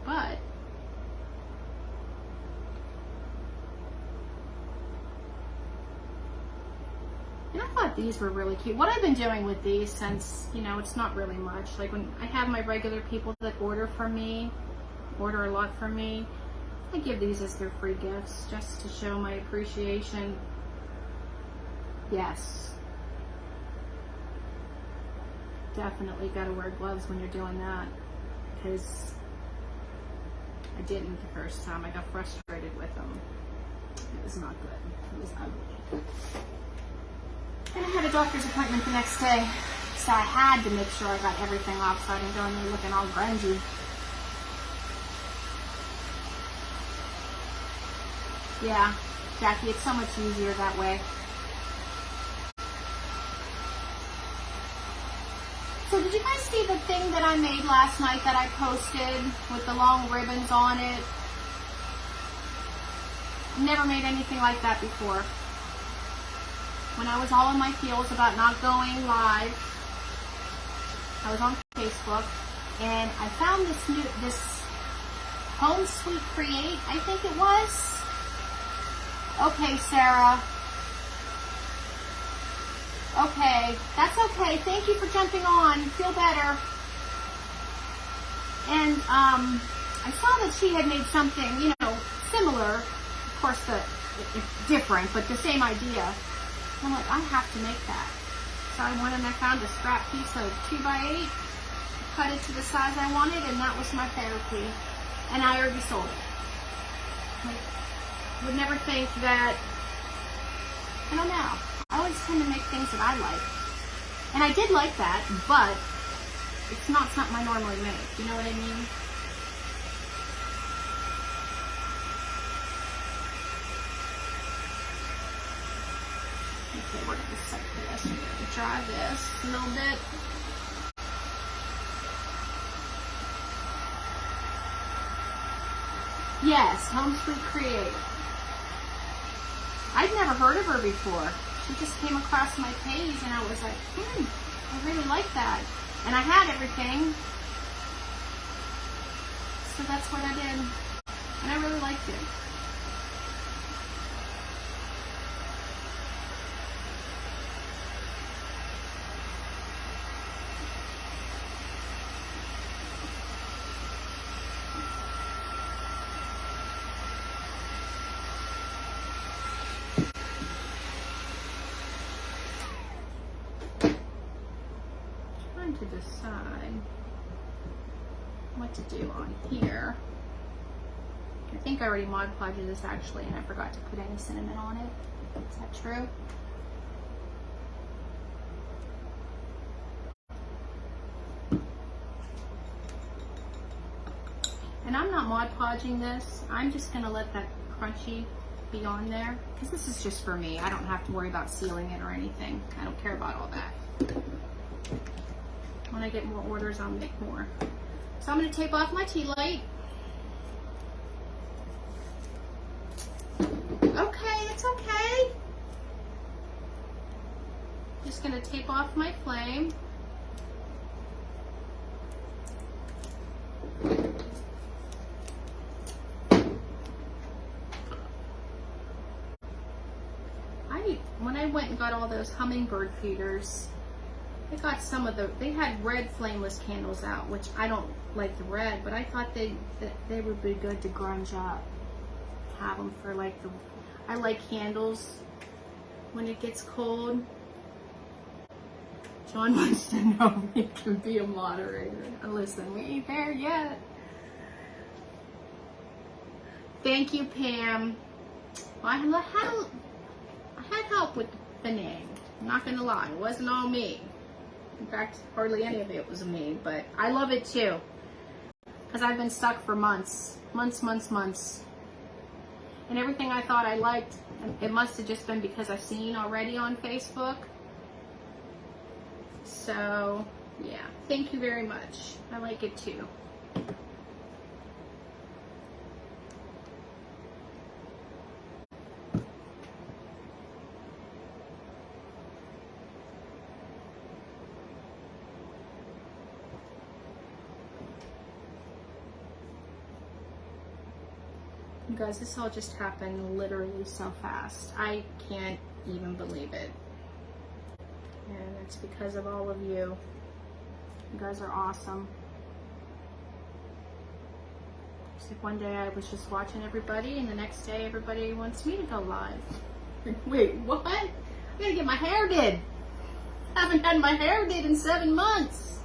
But and I thought these were really cute. What I've been doing with these, since, you know, it's not really much. Like when I have my regular people that order from me, order a lot from me, I give these as their free gifts just to show my appreciation. Yes. Definitely got to wear gloves when you're doing that, because I didn't the first time. I got frustrated with them. It was not good. It was ugly. And I had a doctor's appointment the next day, so I had to make sure I got everything off so I didn't go in there looking all grungy. Yeah, Jackie, it's so much easier that way. So did you guys see the thing that I made last night that I posted with the long ribbons on it? Never made anything like that before. When I was all in my feels about not going live, I was on Facebook and I found this Home Sweet Create, I think it was. Okay, Sarah. Okay, that's okay. Thank you for jumping on. Feel better. And I saw that she had made something, you know, similar. Of course, it's different, but the same idea. I'm like, I have to make that. So I went and I found a scrap piece of 2x8, cut it to the size I wanted, and that was my therapy. And I already sold it. Like, would never think that, I don't know. I always tend to make things that I like. And I did like that, but it's not something I normally make. You know what I mean? Okay, we're gonna set this. We're gonna dry this a little bit. Yes, Home Sweet Creator. I'd never heard of her before. She just came across my page and I was like, I really like that. And I had everything. So that's what I did. And I really liked it. To decide what to do on here. I think I already Mod Podged this actually, and I forgot to put any cinnamon on it. Is that true? And I'm not Mod Podging this. I'm just gonna let that crunchy be on there because this is just for me. I don't have to worry about sealing it or anything. I don't care about all that. When I get more orders, I'll make more. So I'm going to tape off my tea light. Okay, it's okay. Just going to tape off my flame. When I went and got all those hummingbird feeders, I got some of they had red flameless candles out, which I don't like the red, but I thought they would be good to grunge up. Have them for like I like candles when it gets cold. John wants to know if he can be a moderator. Listen, we ain't there yet. Thank you, Pam. Well, I had help with the name. I'm not gonna lie, it wasn't all me. In fact, hardly any of it was me, but I love it too. Because I've been stuck for months. And everything I thought I liked, it must have just been because I've seen already on Facebook. So, yeah. Thank you very much. I like it too. You guys, this all just happened literally so fast. I can't even believe it. And it's because of all of you. You guys are awesome. It's like one day I was just watching everybody, and the next day everybody wants me to go live. Wait, what? I gotta get my hair did. I haven't had my hair did in 7 months.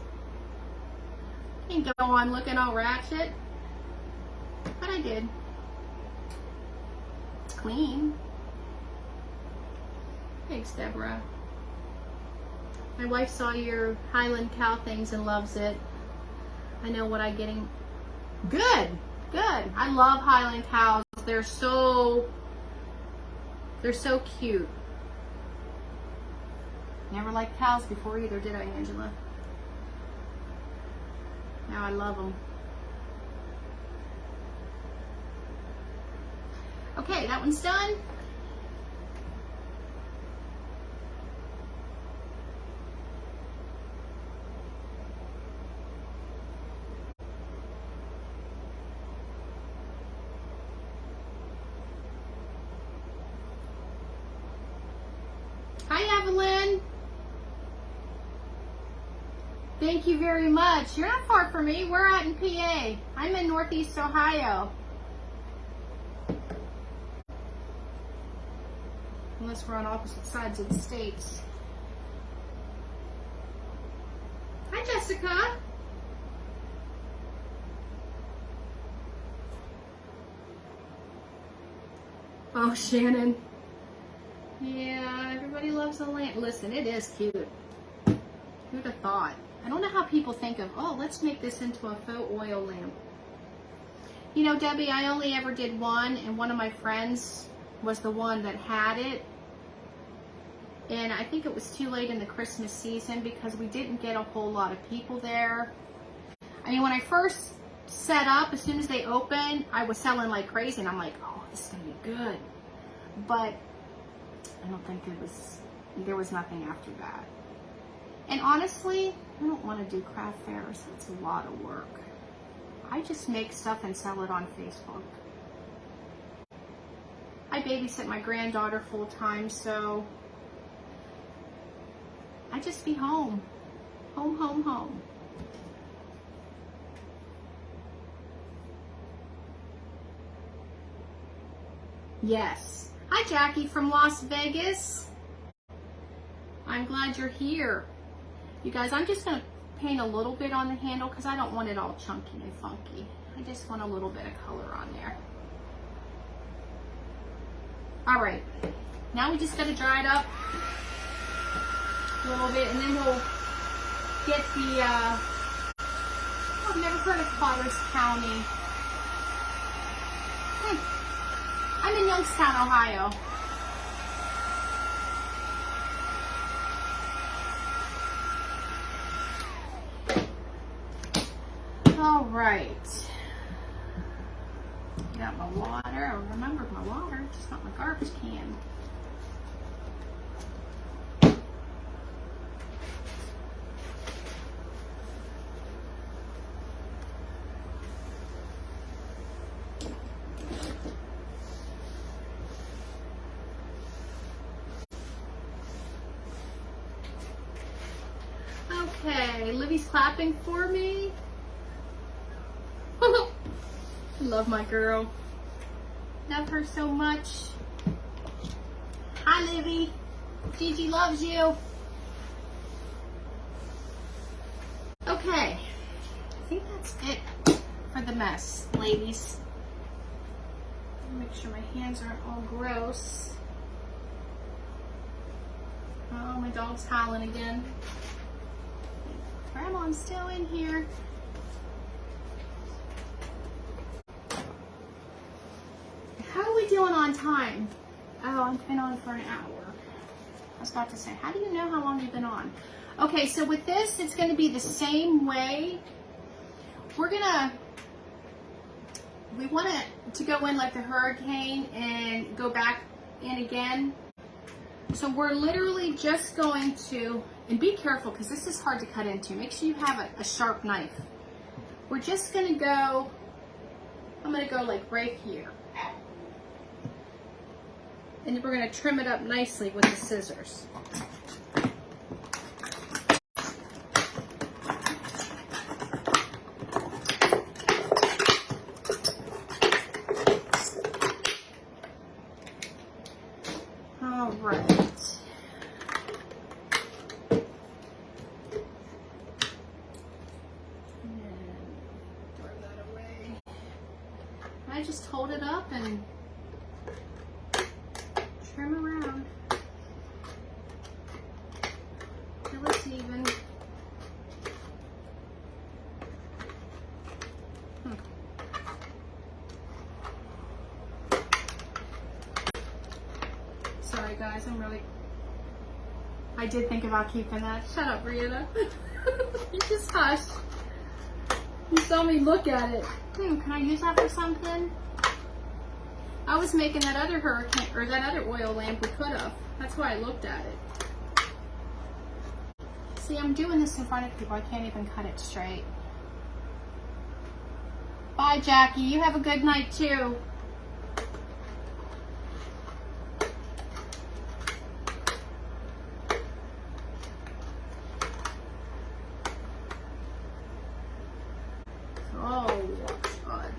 Can't go on looking all ratchet. But I did. Clean. Thanks, Deborah. My wife saw your Highland cow things and loves it. I know what I'm getting. Good. I love Highland cows. They're so cute. Never liked cows before either, did I, Angela? Now I love them. Okay, that one's done. Hi, Evelyn. Thank you very much. You're not far from me. We're out in PA. I'm in Northeast Ohio. Unless we're on opposite sides of the states. Hi, Jessica. Oh, Shannon. Yeah, everybody loves a lamp. Listen, it is cute. Who'd have thought? I don't know how people think of, oh, let's make this into a faux oil lamp. You know, Debbie, I only ever did one, and one of my friends was the one that had it. And I think it was too late in the Christmas season because we didn't get a whole lot of people there. I mean, when I first set up, as soon as they opened, I was selling like crazy, and I'm like, oh, this is gonna be good. But I don't think there was nothing after that. And honestly, I don't want to do craft fairs. It's a lot of work. I just make stuff and sell it on Facebook. I babysit my granddaughter full time, so I just be home. Home, home, home. Yes. Hi, Jackie from Las Vegas. I'm glad you're here. You guys, I'm just going to paint a little bit on the handle because I don't want it all chunky and funky. I just want a little bit of color on there. All right. Now we just got to dry it up a little bit, and then we'll get the, I've never heard of Potter's County. I'm in Youngstown, Ohio. All right. Got my water. I remembered my water, just not my garbage can. Okay, Livy's clapping for me. Love my girl. Love her so much. Hi, Livy. Gigi loves you. Okay, I think that's it for the mess, ladies. Make sure my hands aren't all gross. Oh, my dog's howling again. Grandma's still in here. How are we doing on time? Oh, I've been on for an hour. I was about to say, how do you know how long you've been on? Okay, so with this, it's going to be the same way. We want it to go in like the hurricane and go back in again. So we're literally just going to, and be careful because this is hard to cut into. Make sure you have a sharp knife. We're just going to go, I'm going to go like right here. And we're going to trim it up nicely with the scissors. All right. I just hold it up and trim around till it's even. Sorry guys, I did think about keeping that. Shut up, Vienna. You just hush. You saw me look at it. Can I use that for something? I was making that other hurricane, or that other oil lamp we could have. That's why I looked at it. See, I'm doing this in front of people. I can't even cut it straight. Bye, Jackie. You have a good night, too. Oh, God.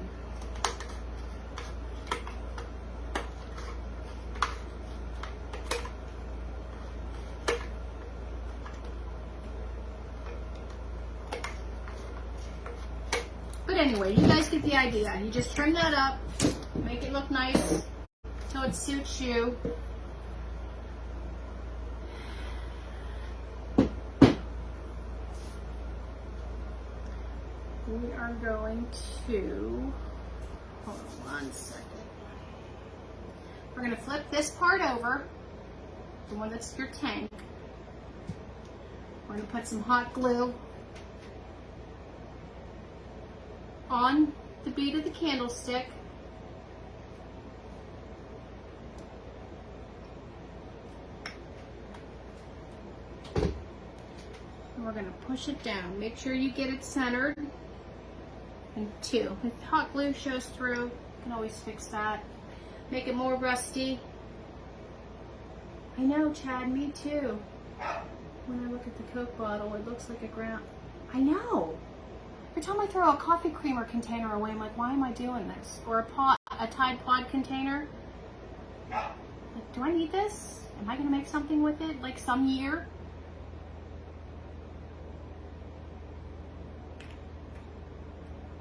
But anyway, you guys get the idea. You just trim that up, make it look nice till it suits you. We are going to, hold on one second. We're going to flip this part over. the one that's your tank. We're going to put some hot glue on the bead of the candlestick. And we're going to push it down. Make sure you get it centered. And 2. If hot glue shows through, you can always fix that. Make it more rusty. I know, Chad, me too. When I look at the Coke bottle, it looks like a ground. I know. Every time I throw a coffee creamer container away, I'm like, why am I doing this? Or a Tide Pod container. Like, do I need this? Am I going to make something with it, like some year?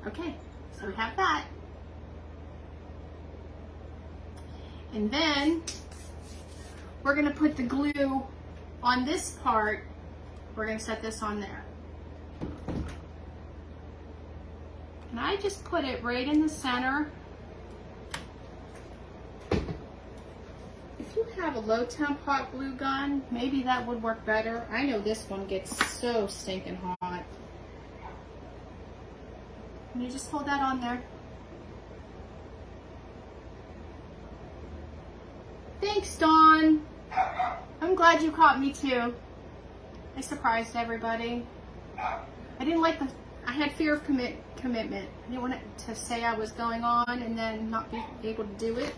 Okay, so we have that. And then we're going to put the glue on this part. We're going to set this on there. And I just put it right in the center. If you have a low temp hot glue gun, maybe that would work better. I know this one gets so stinking hot. And you just hold that on there. Thanks, Dawn. I'm glad you caught me too. I surprised everybody. I didn't like I had fear of commitment. I didn't want it to say I was going on and then not be able to do it.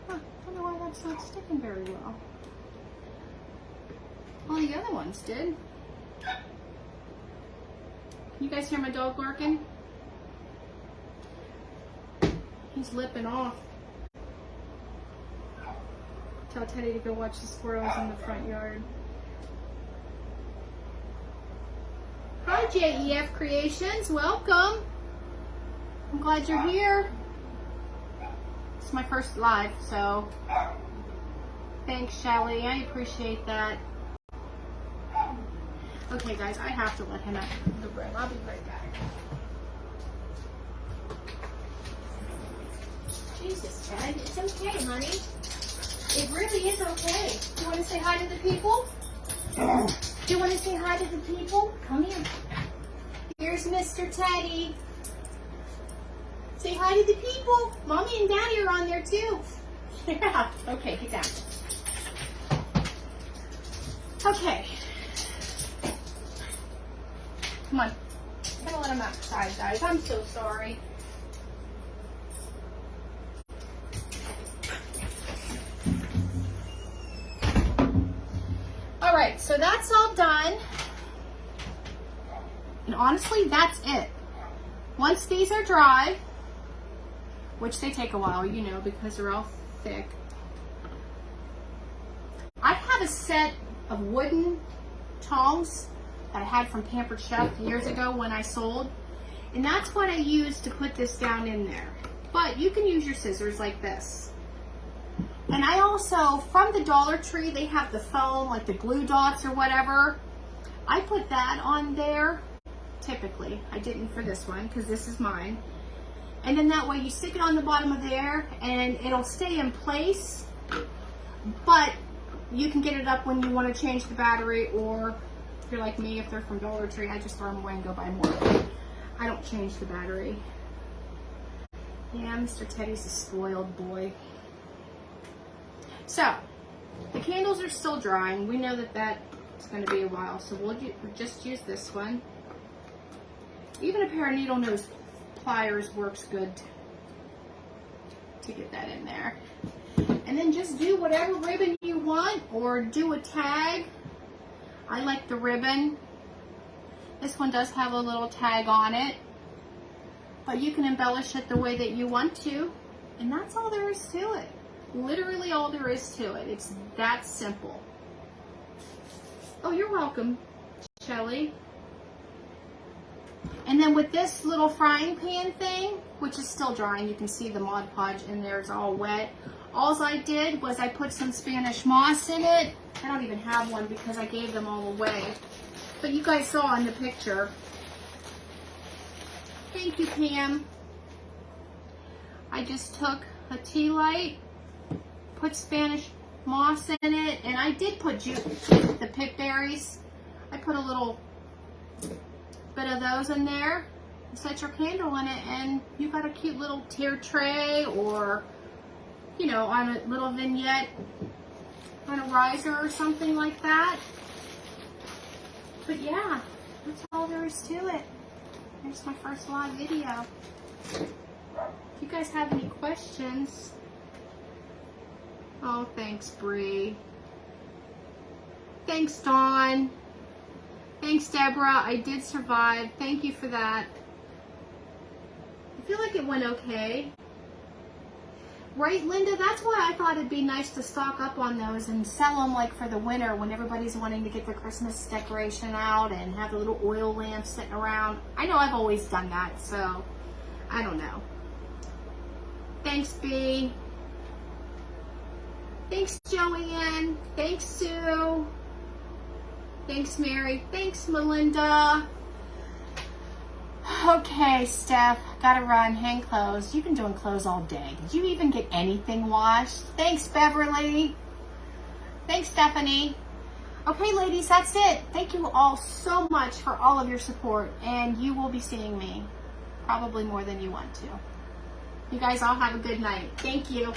Huh, I don't know why that's not sticking very well. All the other ones did. Can you guys hear my dog barking? He's lipping off. Tell Teddy to go watch the squirrels in the front yard. Hi, JEF Creations. Welcome. I'm glad you're here. It's my first live, so thanks, Shelly. I appreciate that. Okay, guys, I have to let him out of the room. I'll be right back. Jesus, Ted, it's okay, honey. It really is okay. Do you want to say hi to the people? Do you want to say hi to the people? Come here. Here's Mr. Teddy. Say hi to the people. Mommy and Daddy are on there too. Yeah. Okay, get down. Okay. Come on. I'm gonna let him outside, guys. I'm so sorry. All right, so that's all done. And honestly, that's it. Once these are dry, which they take a while, you know, because they're all thick. I have a set of wooden tongs that I had from Pampered Chef years ago when I sold. And that's what I used to put this down in there. But you can use your scissors like this. And I also, from the Dollar Tree, they have the foam, like the glue dots or whatever. I put that on there, typically. I didn't for this one, because this is mine. And then that way you stick it on the bottom of there, and it'll stay in place. But you can get it up when you want to change the battery, or if you're like me, if they're from Dollar Tree, I just throw them away and go buy more. I don't change the battery. Yeah, Mr. Teddy's a spoiled boy. So, the candles are still drying. We know that that's going to be a while, so we'll just use this one. Even a pair of needle nose pliers works good to get that in there. And then just do whatever ribbon you want, or do a tag. I like the ribbon. This one does have a little tag on it, but you can embellish it the way that you want to, and that's all there is to it. Literally all there is to it. It's that simple. Oh, you're welcome, Shelly. And then with this little frying pan thing, which is still drying, you can see the Mod Podge in there is all wet. All I did was I put some Spanish moss in it. I don't even have one because I gave them all away. But you guys saw in the picture. Thank you, Pam. I just took a tea light, put Spanish moss in it, and I did put the pip berries. I put a little bit of those in there. Set your candle in it, and you got a cute little tier tray, or you know, on a little vignette on a riser or something like that. But yeah, that's all there is to it. Here's my first live video. If you guys have any questions. Oh, thanks, Bree. Thanks, Dawn. Thanks, Deborah. I did survive. Thank you for that. I feel like it went okay. Right, Linda? That's why I thought it'd be nice to stock up on those and sell them like for the winter when everybody's wanting to get their Christmas decoration out and have the little oil lamps sitting around. I know I've always done that, so I don't know. Thanks, B. Thanks, Joanne. Thanks, Sue. Thanks, Mary. Thanks, Melinda. Okay, Steph, gotta run, hang clothes. You've been doing clothes all day. Did you even get anything washed? Thanks, Beverly. Thanks, Stephanie. Okay, ladies, that's it. Thank you all so much for all of your support, and you will be seeing me probably more than you want to. You guys all have a good night. Thank you.